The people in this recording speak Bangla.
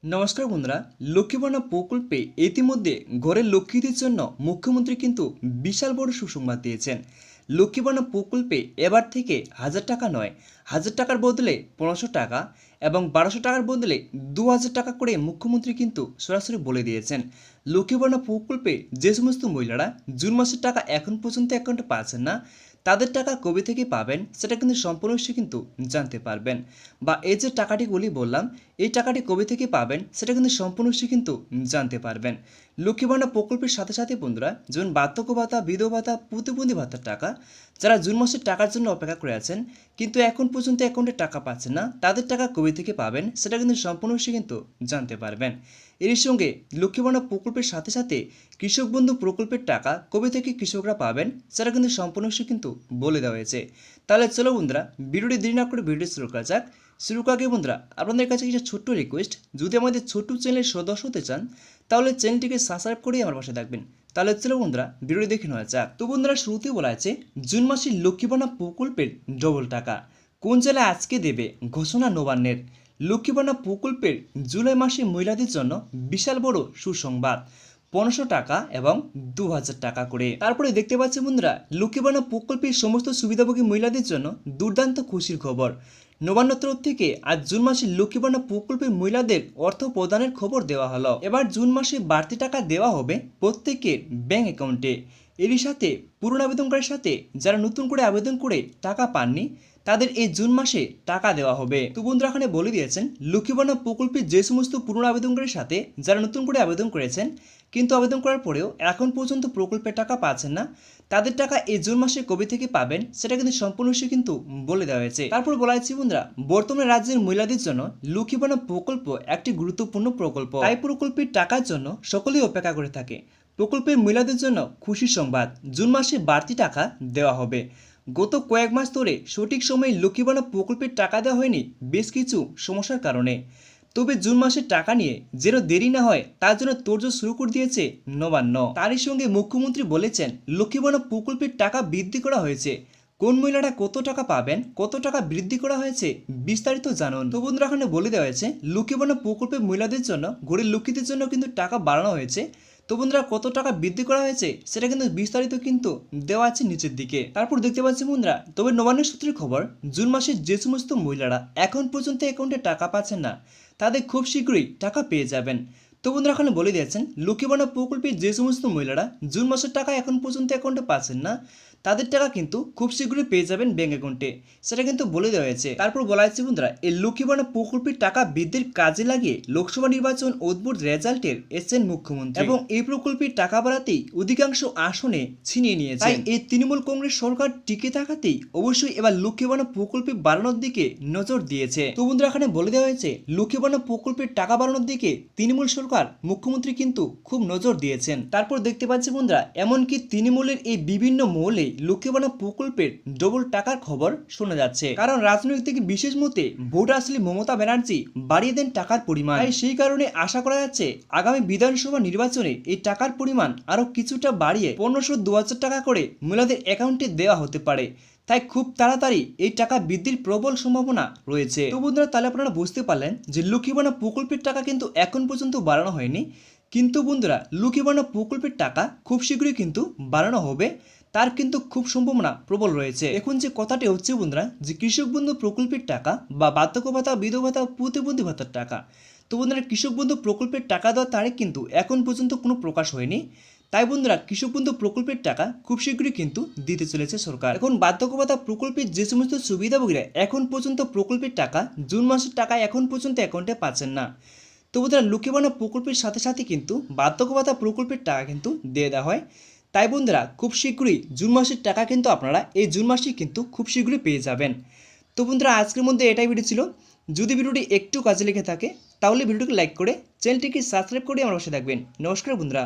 নমস্কার বন্ধুরা। লক্ষ্মীবন্যা প্রকল্পে ইতিমধ্যে ঘরের লক্ষ্মীদের জন্য মুখ্যমন্ত্রী কিন্তু বিশাল বড় সুসংবাদ দিয়েছেন। লক্ষ্মীবন্যা প্রকল্পে এবার থেকে 1000 টাকা নয়, 1000 টাকার বদলে 1500 টাকা এবং 1200 টাকার বদলে 2000 টাকা করে মুখ্যমন্ত্রী কিন্তু সরাসরি বলে দিয়েছেন। লক্ষ্মীবন্যা প্রকল্পে যে সমস্ত মহিলারা জুন মাসের টাকা এখন পর্যন্ত অ্যাকাউন্টে পাচ্ছেন না, তাদের টাকা কবে থেকে পাবেন সেটা কিন্তু সম্পূর্ণ কিন্তু জানতে পারবেন। বা এই যে টাকাটিগুলি বললাম, এই টাকাটি কবে থেকে পাবেন সেটা কিন্তু সম্পূর্ণ কিন্তু জানতে পারবেন। লক্ষ্মীভাণ্ডার প্রকল্পের সাথে সাথে বন্ধুরা, যেমন বার্ধক্য ভাতা, বিধবা ভাতা, প্রতিবন্ধী ভাতার টাকা, যারা জুন মাসের টাকার জন্য অপেক্ষা করে আছেন কিন্তু এখন পর্যন্ত অ্যাকাউন্টে টাকা পাচ্ছেন না, তাদের টাকা কবে থেকে পাবেন সেটা কিন্তু সম্পূর্ণ কিন্তু জানতে পারবেন। এর সঙ্গে লক্ষ্মীভাণ্ডার প্রকল্পের সাথে সাথে কৃষক বন্ধু প্রকল্পের টাকা কবে থেকে কৃষকরা পাবেন সেটা কিন্তু সম্পূর্ণ কিন্তু বলে দেওয়া হয়েছে। তাহলে চলো বন্ধুরা, ভিডিওটি দেরি না করে ভিডিও শুরু করা যাক। শুরু করার আগে বন্ধুরা, আপনাদের কাছে কিছু ছোট্ট রিকোয়েস্ট, যদি আমাদের ছোট্ট চ্যানেলের সদস্য হতে চান তাহলে চ্যানেলটিকে সাবস্ক্রাইব করে আমার পাশে থাকবেন। তাহলে চলো বন্ধুরা, ভিডিওটি দেখে নেওয়া যাক। তো বন্ধুরা, শুরুতেই বলা আছে জুন মাসের লক্ষ্মীভাণ্ডার প্রকল্পের ডবল টাকা কোন জেলায় আজকে দেবে ঘোষণা নবান্নের। লক্ষ্মীভাণ্ডার প্রকল্পের জুলাই মাসে মহিলাদের জন্য বিশাল বড় সুসংবাদ, 1500 টাকা এবং 2000 টাকা করে। তারপরে দেখতে পাচ্ছি বন্ধুরা, লক্ষ্মীভাণ্ডার প্রকল্পের সমস্ত সুবিধাভোগী মহিলাদের জন্য দুর্দান্ত খুশির খবর। নবান্ন তরফ থেকে আজ জুন মাসে লক্ষ্মীভাণ্ডার প্রকল্পের মহিলাদের অর্থ প্রদানের খবর দেওয়া হলো। এবার জুন মাসে বাড়তি টাকা দেওয়া হবে প্রত্যেকের ব্যাংক অ্যাকাউন্টে। এরই সাথে পুরনো আবেদনকারীর সাথে যারা নতুন করে আবেদন করে টাকা পাননি, তাদের এই জুন মাসে টাকা দেওয়া হবে। তো বন্ধুরা, এখানে বলে দিয়েছেন লক্ষ্মীভাণ্ডার প্রকল্পের যে সমস্ত পুরনো আবেদনকারীর সাথে যারা নতুন করে আবেদন করেছেন কিন্তু আবেদন করার পরেও এখন পর্যন্ত প্রকল্পের টাকা পাচ্ছেন না, তাদের টাকা এই জুন মাসে কবে থেকে পাবেন সেটা কিন্তু সম্পূর্ণ কিন্তু বলে দেওয়া হয়েছে। তারপর বলা হয়েছে বন্ধুরা, বর্তমানে রাজ্যের মহিলাদের জন্য লক্ষ্মীভাণ্ডার প্রকল্প একটি গুরুত্বপূর্ণ প্রকল্প, তাই প্রকল্পের টাকার জন্য সকলেই অপেক্ষা করে থাকে। প্রকল্পের মহিলাদের জন্য খুশির সংবাদ, জুন মাসে বাড়তি টাকা দেওয়া হবে। গত কয়েক মাস ধরে সঠিক সময়ে লক্ষ্মীভাণ্ডার প্রকল্পের টাকা দেওয়া হয়নি বেশ কিছু সমস্যার কারণে। তবে জুন মাসের টাকা নিয়ে যেন দেরি না হয় তার জন্য তোড়জোড় শুরু করে দিয়েছে নবান্ন। তারই সঙ্গে মুখ্যমন্ত্রী বলেছেন লক্ষ্মীভাণ্ডার প্রকল্পের টাকা বৃদ্ধি করা হয়েছে। কোন মহিলারা কত টাকা পাবেন, কত টাকা বৃদ্ধি করা হয়েছে বিস্তারিত জানুন। তো বন্ধুরা, এখানে বলে দেওয়া হয়েছে লক্ষ্মীভাণ্ডার প্রকল্পের মহিলাদের জন্য, গরিব লক্ষ্মীদের জন্য কিন্তু টাকা বাড়ানো হয়েছে। তো বন্ধুরা, কত টাকা বৃদ্ধি করা হয়েছে সেটা কিন্তু বিস্তারিত কিন্তু দেওয়া আছে নিচের দিকে। তারপর দেখতে পাচ্ছি বন্ধুরা, তবে নবান্ন সূত্রের খবর, জুন মাসে যে সমস্ত মহিলারা এখন পর্যন্ত অ্যাকাউন্টে টাকা পাচ্ছেন না তাদের খুব শীঘ্রই টাকা পেয়ে যাবেন। তো বন্ধুরা, এখানে বলে দিয়েছেন লক্ষ্মীভাণ্ডার প্রকল্পের যে সমস্ত মহিলারা জুন মাসের টাকা এখন পর্যন্ত অ্যাকাউন্টে পাচ্ছেন না, তাদের টাকা কিন্তু খুব শীঘ্রই পেয়ে যাবেন ব্যাংক অ্যাকাউন্টে, সেটা কিন্তু বলে দেওয়া হয়েছে। তারপর বলা হয়েছে বন্ধুরা, এই লক্ষ্মীভাণ্ডার প্রকল্পের টাকা বৃদ্ধির কাজে লাগিয়ে লোকসভা নির্বাচন অদ্ভুত রেজাল্টের এসেছেন মুখ্যমন্ত্রী এবং এই প্রকল্পের টাকা বাড়াতেই অধিকাংশ আসনে ছিনিয়ে নিয়েছে। তাই এই তৃণমূল কংগ্রেস সরকার টিকে থাকাতেই অবশ্যই এবার লক্ষ্মীভাণ্ডার প্রকল্পে বাড়ানোর দিকে নজর দিয়েছে। তো বন্ধুরা, এখানে বলে দেওয়া হয়েছে লক্ষ্মীভাণ্ডার প্রকল্পের টাকা বাড়ানোর দিকে তৃণমূল সরকার, মুখ্যমন্ত্রী কিন্তু খুব নজর দিয়েছেন। তারপর দেখতে পাচ্ছি বন্ধুরা, এমনকি তৃণমূলের এই বিভিন্ন মহলে লক্ষ্মীভাণ্ডার প্রকল্পের ডবল টাকার খবর শোনা যাচ্ছে, কারণ রাজনৈতিক বিশেষ মতে ভোট আসলে মমতা ব্যানার্জি বাড়িয়ে দেন টাকার পরিমাণ। তাই সেই কারণে আশা করা যাচ্ছে আগামী বিধানসভা নির্বাচনে এই টাকার পরিমাণ আরো কিছুটা বাড়িয়ে 1500-2000 টাকা করে মহিলাদের অ্যাকাউন্টে দেওয়া হতে পারে। তাই খুব তাড়াতাড়ি এই টাকা বৃদ্ধির প্রবল সম্ভাবনা রয়েছে। তো বন্ধুরা, তাহলে আপনারা বুঝতে পারলেন যে লক্ষ্মীভাণ্ডার প্রকল্পের টাকা কিন্তু এখন পর্যন্ত বাড়ানো হয়নি, কিন্তু বন্ধুরা লক্ষ্মীভাণ্ডার প্রকল্পের টাকা খুব শীঘ্রই কিন্তু বাড়ানো হবে, তার কিন্তু খুব সম্ভাবনা প্রবল রয়েছে। এখন যে কথাটি হচ্ছে বন্ধুরা, যে কৃষক বন্ধু প্রকল্পের টাকা বা বার্ধক্য ভাতা, বিধবা ভাতা, প্রতিবন্ধী ভাতার টাকা, তো বন্ধুরা কৃষক বন্ধু প্রকল্পের টাকা দেওয়ার তারিখ কিন্তু এখন পর্যন্ত কোনো প্রকাশ হয়নি। তাই বন্ধুরা কৃষক বন্ধু প্রকল্পের টাকা খুব শীঘ্রই কিন্তু দিতে চলেছে সরকার। এখন বার্ধক্য ভাতা প্রকল্পের যে সমস্ত সুবিধাভোগীরা এখন পর্যন্ত প্রকল্পের টাকা জুন মাসের টাকা এখন পর্যন্ত অ্যাকাউন্টে পাচ্ছেন না, তো বন্ধুরা লক্ষ্মীভাণ্ডার প্রকল্পের সাথে সাথে কিন্তু বার্ধক্য ভাতা প্রকল্পের টাকা কিন্তু দিয়ে দেওয়া হয়। তাই বন্ধুরা খুব শীঘ্রই জুন মাসের টাকা কিন্তু আপনারা এই জুন মাসেই কিন্তু খুব শীঘ্রই পেয়ে যাবেন। তো বন্ধুরা, আজকের মধ্যে এটাই ভিডিও ছিল। যদি ভিডিওটি একটু কাজে লেগে থাকে তাহলে ভিডিওটিকে লাইক করে চ্যানেলটিকে সাবস্ক্রাইব করে আমার পাশে থাকবেন। নমস্কার বন্ধুরা।